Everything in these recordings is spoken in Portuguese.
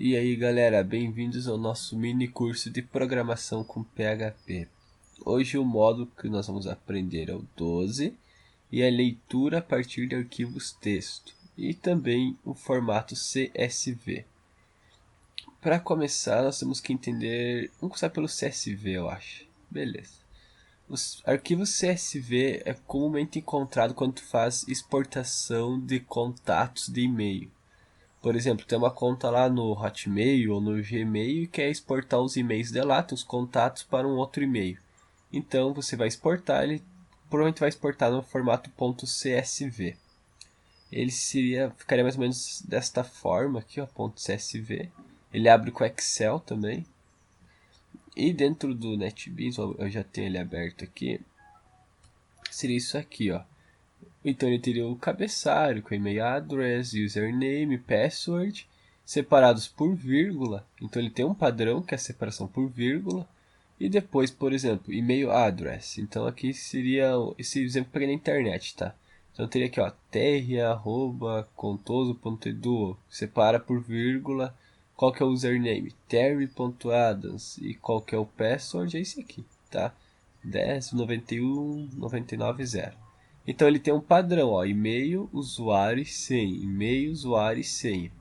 E aí galera, bem-vindos ao nosso mini curso de programação com PHP. Hoje o módulo que nós vamos aprender é o 12 e a leitura a partir de arquivos texto e também o formato CSV. Para começar nós temos que entender, vamos começar pelo CSV eu acho, beleza. Os arquivos CSV é comumente encontrado quando tu faz exportação de contatos de e-mail. Por exemplo, tem uma conta lá no Hotmail ou no Gmail e quer exportar os e-mails de lá, os contatos, para um outro e-mail. Então você vai exportar, ele provavelmente vai exportar no formato .csv. Ele ficaria mais ou menos desta forma aqui, ó, .csv. Ele abre com Excel também. E dentro do NetBeans, eu já tenho ele aberto aqui, seria isso aqui, ó. Então ele teria o cabeçalho com e-mail address, username, password, separados por vírgula. Então ele tem um padrão que é a separação por vírgula. E depois, por exemplo, e-mail address. Então aqui seria esse exemplo que eu peguei na internet, tá? Então teria aqui, ó, terry@contoso.edu, separa por vírgula. Qual que é o username? terry.adams. E qual que é o password? É esse aqui, tá? 10 91 99 0. Então ele tem um padrão, ó, e-mail, usuário e senha, e-mail, usuário e senha.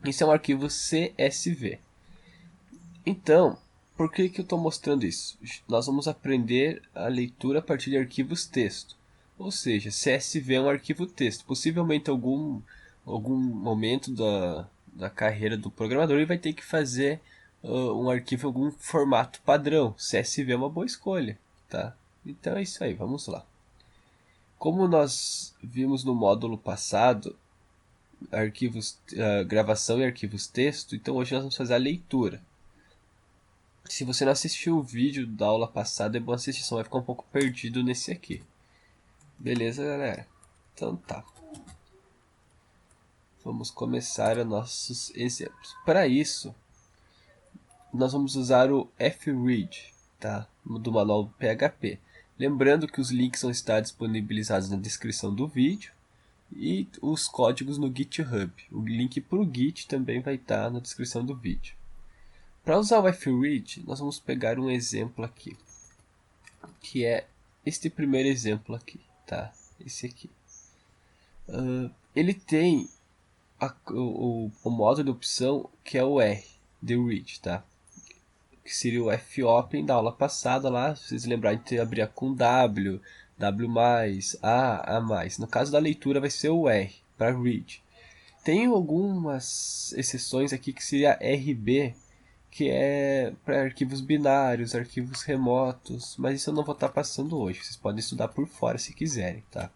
Isso é um arquivo CSV. Então, por que eu estou mostrando isso? Nós vamos aprender a leitura a partir de arquivos texto. Ou seja, CSV é um arquivo texto. Possivelmente algum momento da carreira do programador ele vai ter que fazer um arquivo em algum formato padrão. CSV é uma boa escolha, tá? Então é isso aí, vamos lá. Como nós vimos no módulo passado, gravação e arquivos texto, então hoje nós vamos fazer a leitura. Se você não assistiu o vídeo da aula passada, é bom assistir, senão vai ficar um pouco perdido nesse aqui. Beleza, galera? Então tá. Vamos começar os nossos exemplos. Para isso, nós vamos usar o fread, tá? Do manual PHP. Lembrando que os links vão estar disponibilizados na descrição do vídeo e os códigos no GitHub. O link para o Git também vai estar na descrição do vídeo. Para usar o fread, nós vamos pegar um exemplo aqui, que é este primeiro exemplo aqui, tá? Esse aqui. Ele tem o modo de opção que é o R, de read, tá? Que seria o fopen da aula passada lá, se vocês lembrarem de abrir com W, W+, A+. No caso da leitura vai ser o R, para read. Tem algumas exceções aqui que seria RB, que é para arquivos binários, arquivos remotos, mas isso eu não vou estar passando hoje, vocês podem estudar por fora se quiserem, tá?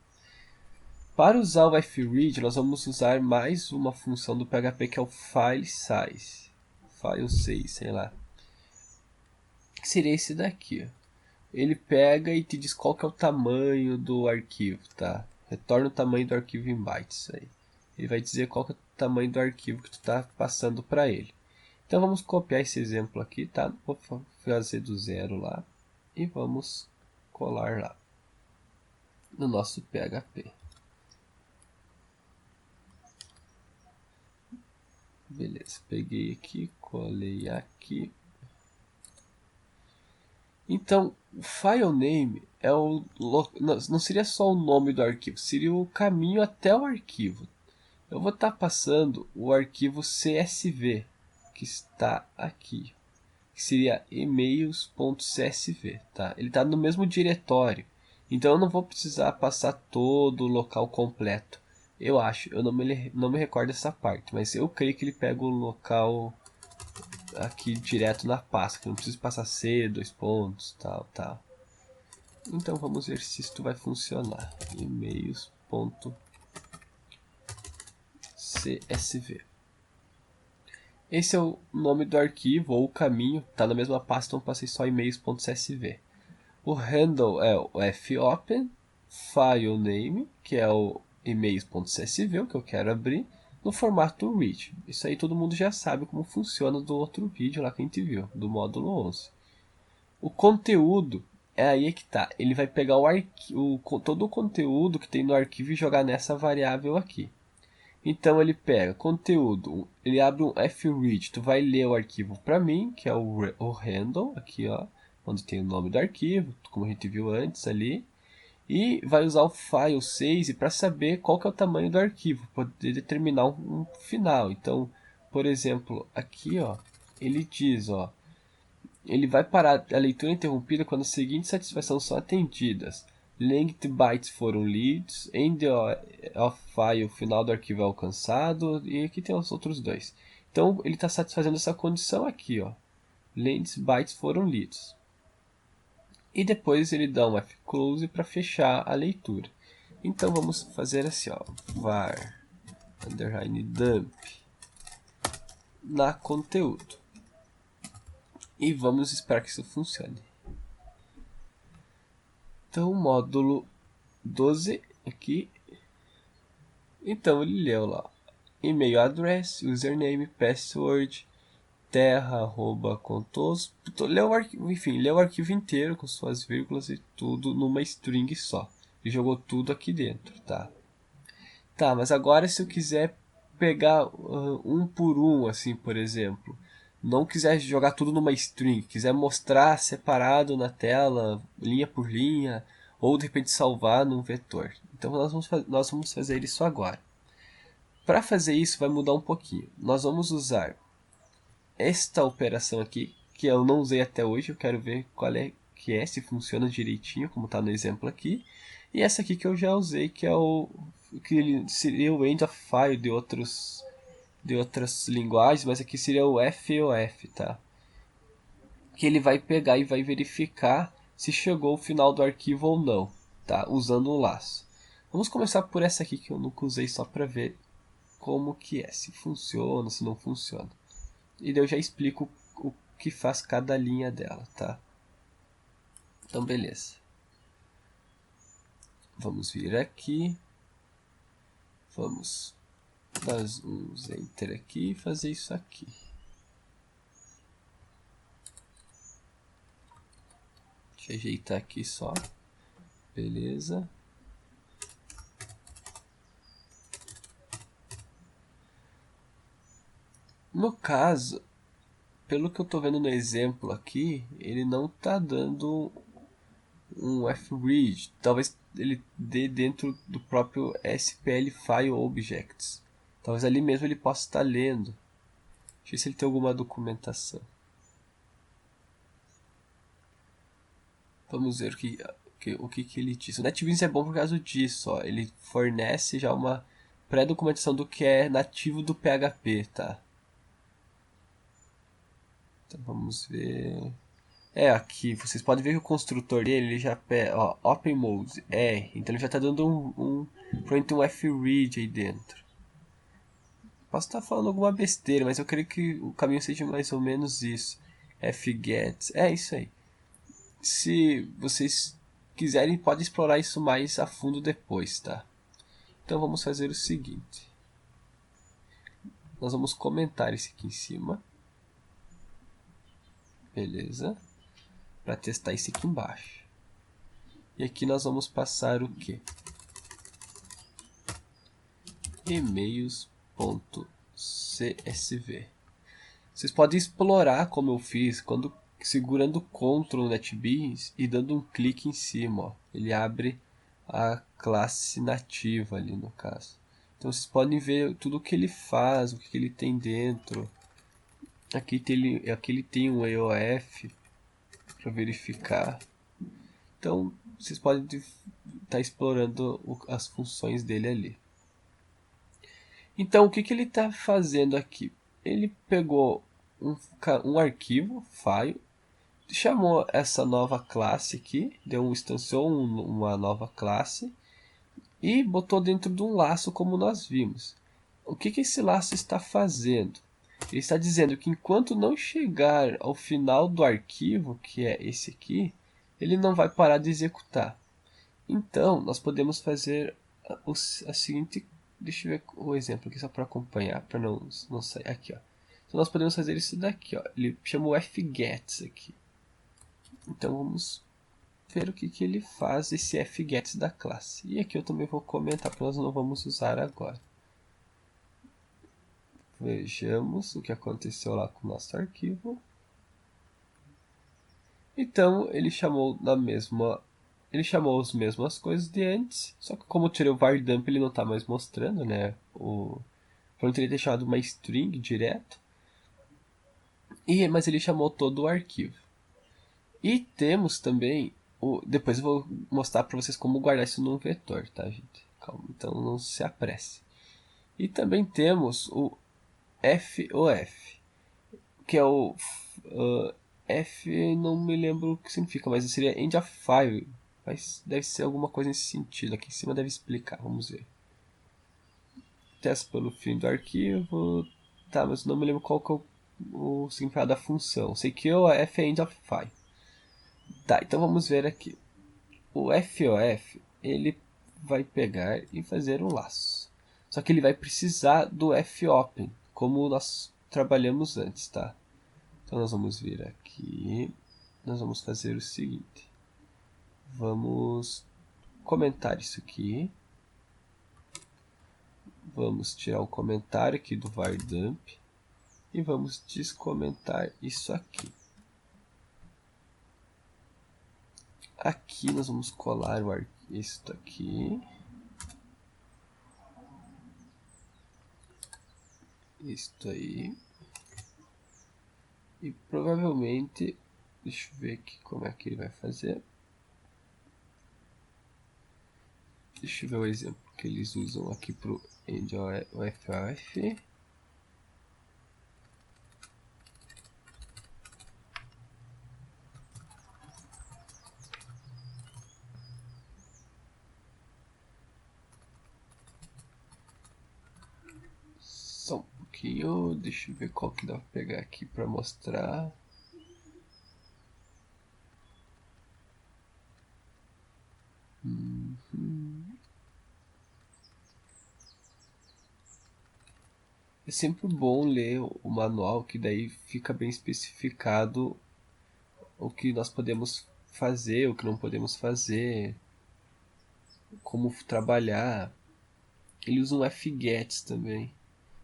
Para usar o fread, nós vamos usar mais uma função do PHP que é o file size, sei lá, que seria esse daqui, ó. Ele pega e te diz qual que é o tamanho do arquivo, tá? Retorna o tamanho do arquivo em bytes aí. Ele vai dizer qual que é o tamanho do arquivo que tu está passando para ele. Então vamos copiar esse exemplo aqui, tá? Vou fazer do zero lá e vamos colar lá no nosso PHP. Beleza, peguei aqui, colei aqui. Então, o file name é não seria só o nome do arquivo, seria o caminho até o arquivo. Eu vou estar passando o arquivo CSV, que está aqui, que seria emails.csv, tá? Ele está no mesmo diretório, então eu não vou precisar passar todo o local completo. Eu acho, eu não me recordo dessa parte, mas eu creio que ele pega o local aqui direto na pasta, que não preciso passar C, dois pontos, tal. Então vamos ver se isso vai funcionar. E-mails.csv. Esse é o nome do arquivo ou o caminho, está na mesma pasta, então passei só e-mails.csv. O handle é o fopen, file name, que é o e-mails.csv, o que eu quero abrir, no formato read. Isso aí todo mundo já sabe como funciona do outro vídeo lá que a gente viu, do módulo 11. O conteúdo é aí que tá. Ele vai pegar todo o conteúdo que tem no arquivo e jogar nessa variável aqui. Então ele pega conteúdo, ele abre um fread, tu vai ler o arquivo para mim, que é o handle, aqui ó, onde tem o nome do arquivo, como a gente viu antes ali, e vai usar o file size para saber qual que é o tamanho do arquivo, poder determinar um final. Então, por exemplo, aqui ó, ele diz ó, ele vai parar a leitura interrompida quando as seguintes satisfações são atendidas. Length bytes foram lidos, end of file, o final do arquivo é alcançado, e aqui tem os outros dois. Então ele está satisfazendo essa condição aqui, ó. Length bytes foram lidos. E depois ele dá um fclose para fechar a leitura. Então vamos fazer assim, ó, var underline dump na conteúdo. E vamos esperar que isso funcione. Então, módulo 12 aqui. Então, ele leu lá. E-mail address, username, password, terra, arroba, contos. Leu o arquivo, enfim, leu o arquivo inteiro com suas vírgulas e tudo numa string só. E jogou tudo aqui dentro, tá? Tá, mas agora se eu quiser pegar um por um, assim, por exemplo, não quiser jogar tudo numa string, quiser mostrar separado na tela, linha por linha, ou de repente salvar num vetor. Então nós vamos fazer isso agora. Para fazer isso vai mudar um pouquinho. Nós vamos usar esta operação aqui, que eu não usei até hoje, eu quero ver qual é que é, se funciona direitinho, como está no exemplo aqui. E essa aqui que eu já usei, que é o que seria o end of file de outras linguagens, mas aqui seria o FOF, tá? Que ele vai pegar e vai verificar se chegou o final do arquivo ou não, tá? Usando o laço. Vamos começar por essa aqui que eu nunca usei, só para ver como que é, se funciona, se não funciona. E daí eu já explico o que faz cada linha dela, tá? Então beleza. Vamos vir aqui. Vamos fazer uns enter aqui e fazer isso aqui. Deixa eu ajeitar aqui só. Beleza. No caso, pelo que eu estou vendo no exemplo aqui, ele não está dando um fread. Talvez ele dê dentro do próprio SPL File Objects. Talvez ali mesmo ele possa estar lendo. Deixa eu ver se ele tem alguma documentação. Vamos ver o que ele diz. O NetBeans é bom por causa disso. Ó. Ele fornece já uma pré-documentação do que é nativo do PHP. Tá? Então vamos ver. Aqui vocês podem ver que o construtor dele ele já pega, ó, open mode, então ele já está dando provavelmente um fread aí dentro. Posso estar falando alguma besteira, mas eu creio que o caminho seja mais ou menos isso. Fget, isso aí. Se vocês quiserem, pode explorar isso mais a fundo depois, tá? Então vamos fazer o seguinte. Nós vamos comentar esse aqui em cima. Beleza? Para testar esse aqui embaixo. E aqui nós vamos passar o que? E-mails.csv. Vocês podem explorar como eu fiz, quando segurando Ctrl no NetBeans e dando um clique em cima, ó, ele abre a classe nativa ali no caso. Então vocês podem ver tudo o que ele faz, o que ele tem dentro. Aqui ele tem um EOF para verificar. Então vocês podem estar explorando as funções dele ali. Então o que ele está fazendo aqui? Ele pegou um arquivo, file, chamou essa nova classe aqui, instanciou uma nova classe e botou dentro de um laço como nós vimos. O que esse laço está fazendo? Ele está dizendo que enquanto não chegar ao final do arquivo, que é esse aqui, ele não vai parar de executar. Então, nós podemos fazer a seguinte. Deixa eu ver o exemplo aqui só para acompanhar, para não sair. Aqui, ó. Então, nós podemos fazer isso daqui, ó. Ele chamou fgets aqui. Então, vamos ver o que ele faz, esse fgets da classe. E aqui eu também vou comentar, porque nós não vamos usar agora. Vejamos o que aconteceu lá com o nosso arquivo. Então ele chamou as mesmas coisas de antes, só que como eu tirei o var dump ele não está mais mostrando, né? Então eu teria deixado uma string direto, mas ele chamou todo o arquivo. E temos também, depois eu vou mostrar para vocês como guardar isso num vetor, tá gente? Calma, então não se apresse. E também temos o FOF, que é o F, não me lembro o que significa, mas seria end of file. Mas deve ser alguma coisa nesse sentido. Aqui em cima deve explicar, vamos ver. Teste pelo fim do arquivo. Tá, mas não me lembro qual que é o significado da função. Sei que o F é end of file. Tá, então vamos ver aqui. O FOF, ele vai pegar e fazer um laço. Só que ele vai precisar do fopen, como nós trabalhamos antes, tá? Então nós vamos vir aqui, nós vamos fazer o seguinte. Vamos comentar isso aqui. Vamos tirar o comentário aqui do var dump e vamos descomentar isso aqui. Aqui nós vamos colar isto aqui. Isto aí. E provavelmente, deixa eu ver aqui como é que ele vai fazer. Deixa eu ver o exemplo que eles usam aqui para o FOF. Só um pouquinho, deixa eu ver qual que dá para pegar aqui para mostrar. É sempre bom ler o manual, que daí fica bem especificado o que nós podemos fazer, o que não podemos fazer, como trabalhar. Ele usa um fgets também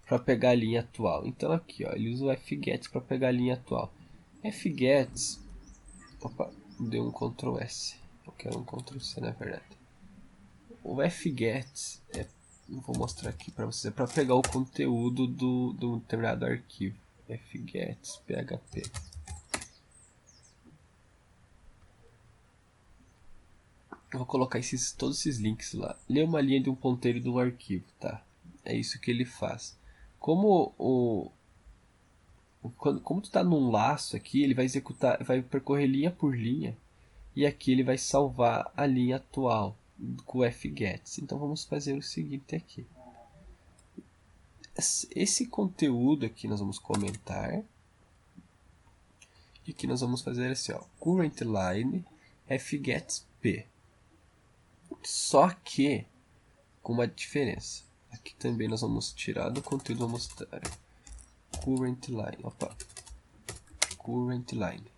para pegar a linha atual. Então aqui, ó, ele usa o fgets para pegar a linha atual. Fgets, opa, deu um Ctrl S. Eu quero um Ctrl C na verdade. O fgets vou mostrar aqui para vocês, é para pegar o conteúdo do determinado arquivo. Fgets php. Eu vou colocar todos esses links lá. Lê uma linha de um ponteiro de um arquivo, tá? É isso que ele faz. Como como tu tá num laço aqui, ele vai executar, vai percorrer linha por linha. E aqui ele vai salvar a linha atual com o fgets. Então vamos fazer o seguinte aqui. Esse conteúdo aqui nós vamos comentar. E aqui nós vamos fazer assim, ó, current line fgets p. Só que com uma diferença. Aqui também nós vamos tirar do conteúdo, vamos mostrar current line. Opa, current line.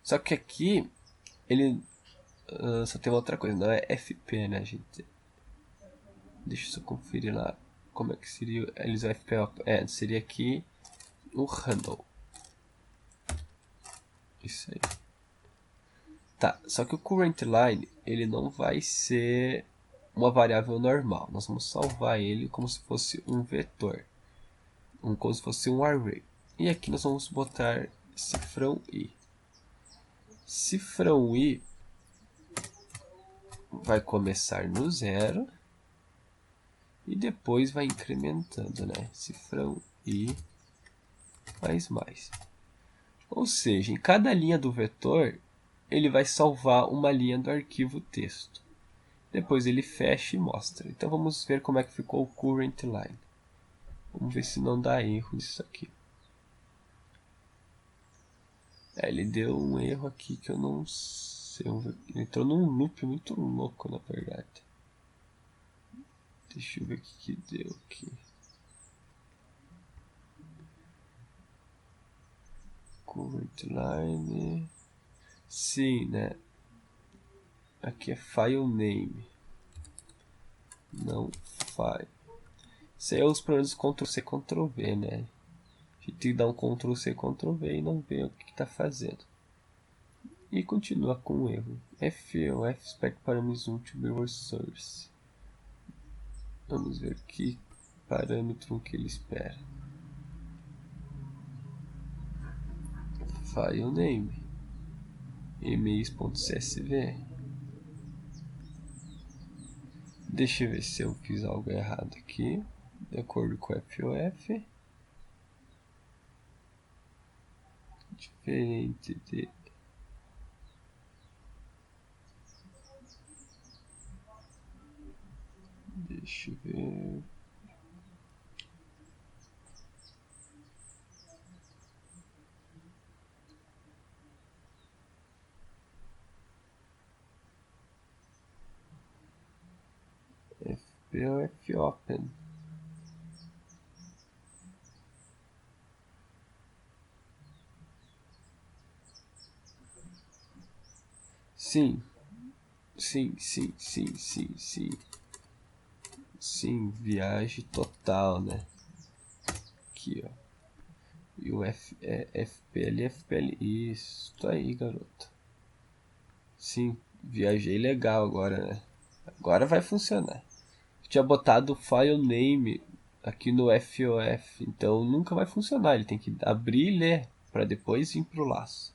Só que aqui ele só tem uma outra coisa, não é FP, né, gente? Deixa eu só conferir lá como é que seria. Eles FP, seria aqui o handle. Isso aí. Tá, só que o current line ele não vai ser uma variável normal. Nós vamos salvar ele como se fosse um vetor, como se fosse um array. E aqui nós vamos botar cifrão i. Cifrão i vai começar no 0 e depois vai incrementando, né? Cifrão i mais. Ou seja, em cada linha do vetor ele vai salvar uma linha do arquivo texto. Depois ele fecha e mostra. Então vamos ver como é que ficou o current line. Vamos ver se não dá erro nisso aqui. Ele deu um erro aqui que eu não sei. Ele entrou num loop muito louco, na verdade. Deixa eu ver o que deu aqui. Current line. Sim, né? Aqui é file name. Não file. Isso aí é os problemas do Ctrl+C, Ctrl+V, né? A gente tem que dar um Ctrl+C, Ctrl+V e não ver o que está fazendo. E continua com o erro. FOF expect parameters to be source. Vamos ver que parâmetro que ele espera. File name. emails.csv. Deixa eu ver se eu fiz algo errado aqui. De acordo com o FOF. Diferente de... Deixa eu ver... FOF open. Sim. Sim. Sim, viagem total, né? Aqui, ó. E o FPL. Isso aí, garoto. Sim, viajei legal agora, né? Agora vai funcionar. Eu tinha botado o file name aqui no FOF, então nunca vai funcionar. Ele tem que abrir e ler para depois vir pro laço.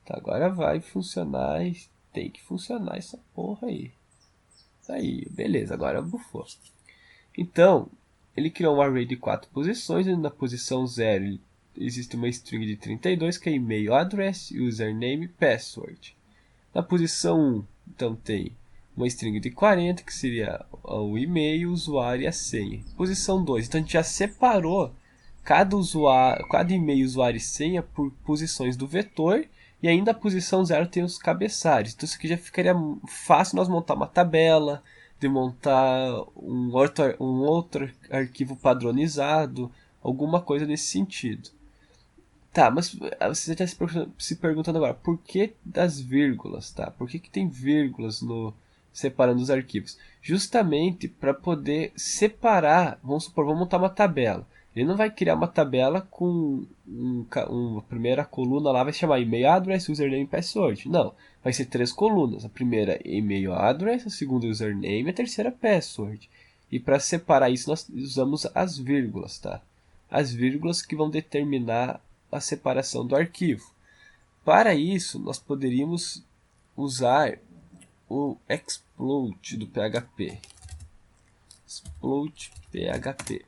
Tá, agora vai funcionar e tem que funcionar essa porra aí. Aí, beleza, agora bufou. Então, ele criou um array de 4 posições, e na posição 0 existe uma string de 32, que é e-mail address, username, password. Na posição 1, então tem uma string de 40, que seria o e-mail, o usuário e a senha. Posição 2, então a gente já separou cada e-mail, usuário e senha por posições do vetor, e ainda a posição 0 tem os cabeçalhos. Então isso aqui já ficaria fácil nós montar uma tabela, de montar um outro arquivo padronizado, alguma coisa nesse sentido. Tá, mas você está se perguntando agora, por que das vírgulas, tá? Por que tem vírgulas no separando os arquivos? Justamente para poder separar, vamos supor, vamos montar uma tabela. Ele não vai criar uma tabela com uma primeira coluna lá vai chamar e-mail address, username e password. Não, vai ser 3 colunas. A primeira e-mail address, a segunda username e a terceira password. E para separar isso nós usamos as vírgulas, tá? As vírgulas que vão determinar a separação do arquivo. Para isso, nós poderíamos usar o explode do PHP. Explode PHP.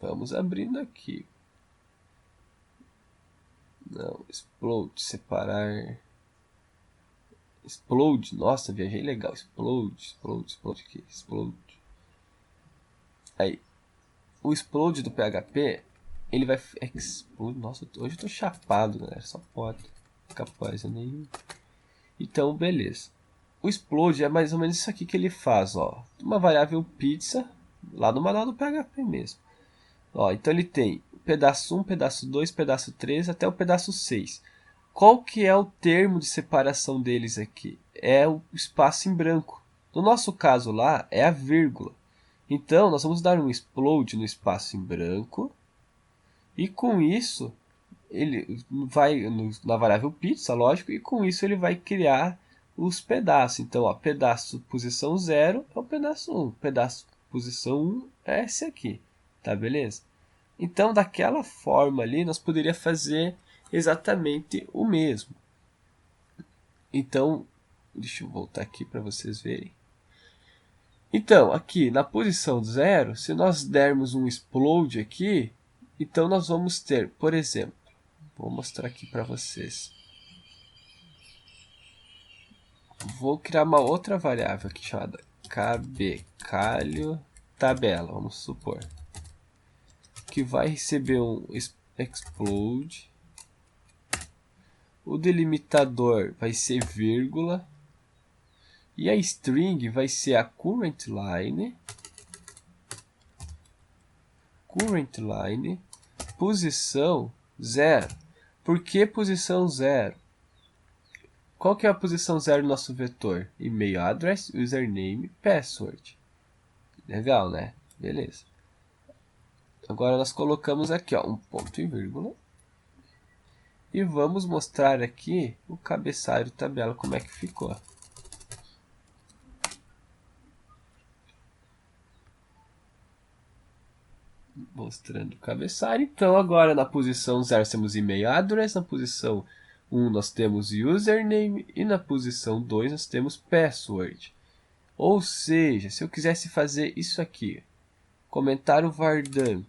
Vamos abrindo aqui. Não, explode, separar. Explode, nossa, viajei legal. Explode aqui. Explode. Aí, o explode do PHP, ele vai... Explode, nossa, hoje eu tô chapado, galera, só pode. Capaz, eu nem... Então, beleza. O explode é mais ou menos isso aqui que ele faz, ó. Uma variável pizza, lá no manual do PHP mesmo. Ó, então ele tem pedaço 1, pedaço 2, pedaço 3, até o pedaço 6. Qual que é o termo de separação deles aqui? É o espaço em branco. No nosso caso lá, é a vírgula. Então, nós vamos dar um explode no espaço em branco. E com isso, ele vai na variável pizza, lógico, e com isso ele vai criar os pedaços. Então, ó, pedaço posição 0 é o pedaço 1, pedaço posição 1 é esse aqui, tá beleza? Então, daquela forma ali, nós poderíamos fazer exatamente o mesmo. Então, deixa eu voltar aqui para vocês verem. Então, aqui na posição 0, se nós dermos um explode aqui, então nós vamos ter, por exemplo, vou mostrar aqui para vocês. Vou criar uma outra variável aqui chamada kbcalho tabela, vamos supor, que vai receber um explode. O delimitador vai ser vírgula. E a string vai ser a current line, posição 0. Por que posição 0? Qual que é a posição 0 do nosso vetor? E-mail address, username, password. Legal, né? Beleza. Agora nós colocamos aqui, ó, um ponto e vírgula. E vamos mostrar aqui o cabeçalho tabela, como é que ficou. Mostrando o cabeçalho. Então agora na posição 0 temos e-mail address, na posição 1 nós temos username e na posição 2 nós temos password. Ou seja, se eu quisesse fazer isso aqui, comentário vardamp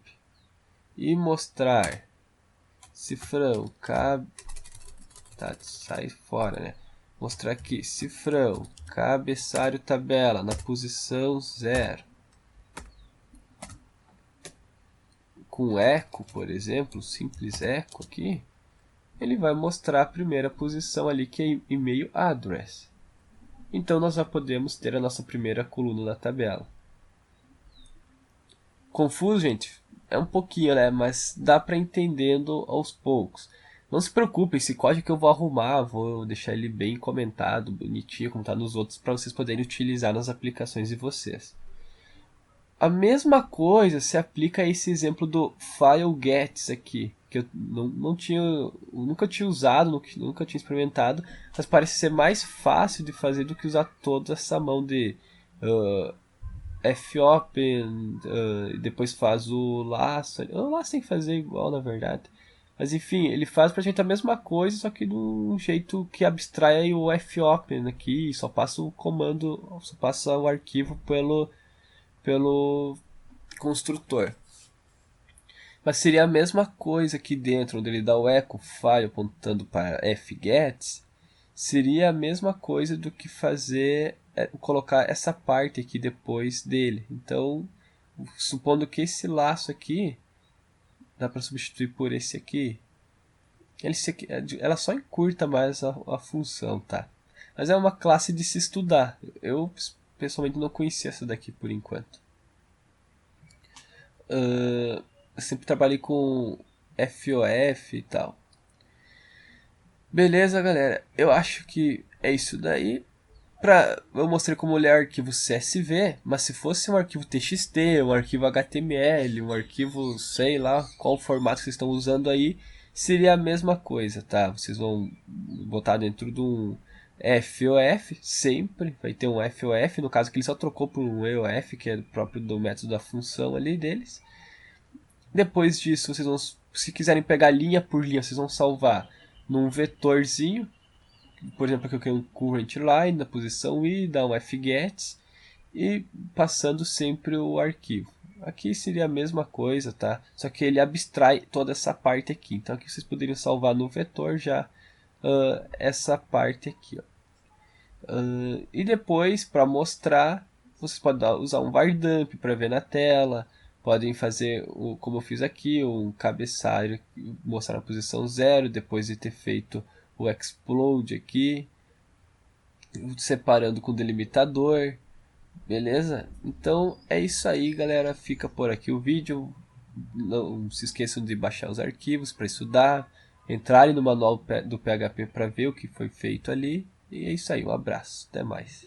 e mostrar cifrão, sai fora, né? Mostrar aqui, cifrão, cabeçalho tabela na posição 0. Com eco, por exemplo, simples eco aqui, ele vai mostrar a primeira posição ali, que é e-mail address. Então nós já podemos ter a nossa primeira coluna da tabela. Confuso, gente? É um pouquinho, né? Mas dá para entendendo aos poucos. Não se preocupem, esse código que eu vou arrumar, vou deixar ele bem comentado, bonitinho, como está nos outros, para vocês poderem utilizar nas aplicações de vocês. A mesma coisa se aplica a esse exemplo do FileGets aqui, que eu nunca tinha usado, nunca tinha experimentado, mas parece ser mais fácil de fazer do que usar toda essa mão de fopen, depois faz o laço. O laço tem que fazer igual, na verdade. Mas enfim, ele faz pra gente a mesma coisa, só que de um jeito que abstrai o fopen aqui, só passa o comando, só passa o arquivo pelo construtor. Mas seria a mesma coisa aqui dentro, onde ele dá o echo file apontando para fgets, seria a mesma coisa do que fazer, colocar essa parte aqui depois dele. Então, supondo que esse laço aqui, dá para substituir por esse aqui, ela só encurta mais a função, tá? Mas é uma classe de se estudar. Eu pessoalmente não conhecia essa daqui por enquanto. Eu sempre trabalhei com FOF e tal. Beleza, galera. Eu acho que é isso daí. Eu mostrei como ler arquivo CSV, mas se fosse um arquivo TXT, um arquivo HTML, um arquivo, sei lá, qual formato que vocês estão usando aí, seria a mesma coisa, tá? Vocês vão botar dentro de um FOF, sempre vai ter um FOF, no caso que ele só trocou por um EOF, que é próprio do método da função ali deles. Depois disso, vocês vão, se quiserem pegar linha por linha, vocês vão salvar num vetorzinho. Por exemplo, aqui eu quero um current line na posição i, dar um fgets e passando sempre o arquivo. Aqui seria a mesma coisa, tá? Só que ele abstrai toda essa parte aqui. Então aqui vocês poderiam salvar no vetor já essa parte aqui, ó. E depois, para mostrar, vocês podem usar um vardamp para ver na tela. Podem fazer, como eu fiz aqui, um cabeçalho, mostrar na posição 0, depois de ter feito o explode aqui, separando com delimitador, beleza? Então é isso aí, galera, fica por aqui o vídeo. Não se esqueçam de baixar os arquivos para estudar, entrarem no manual do PHP para ver o que foi feito ali. E é isso aí, um abraço, até mais.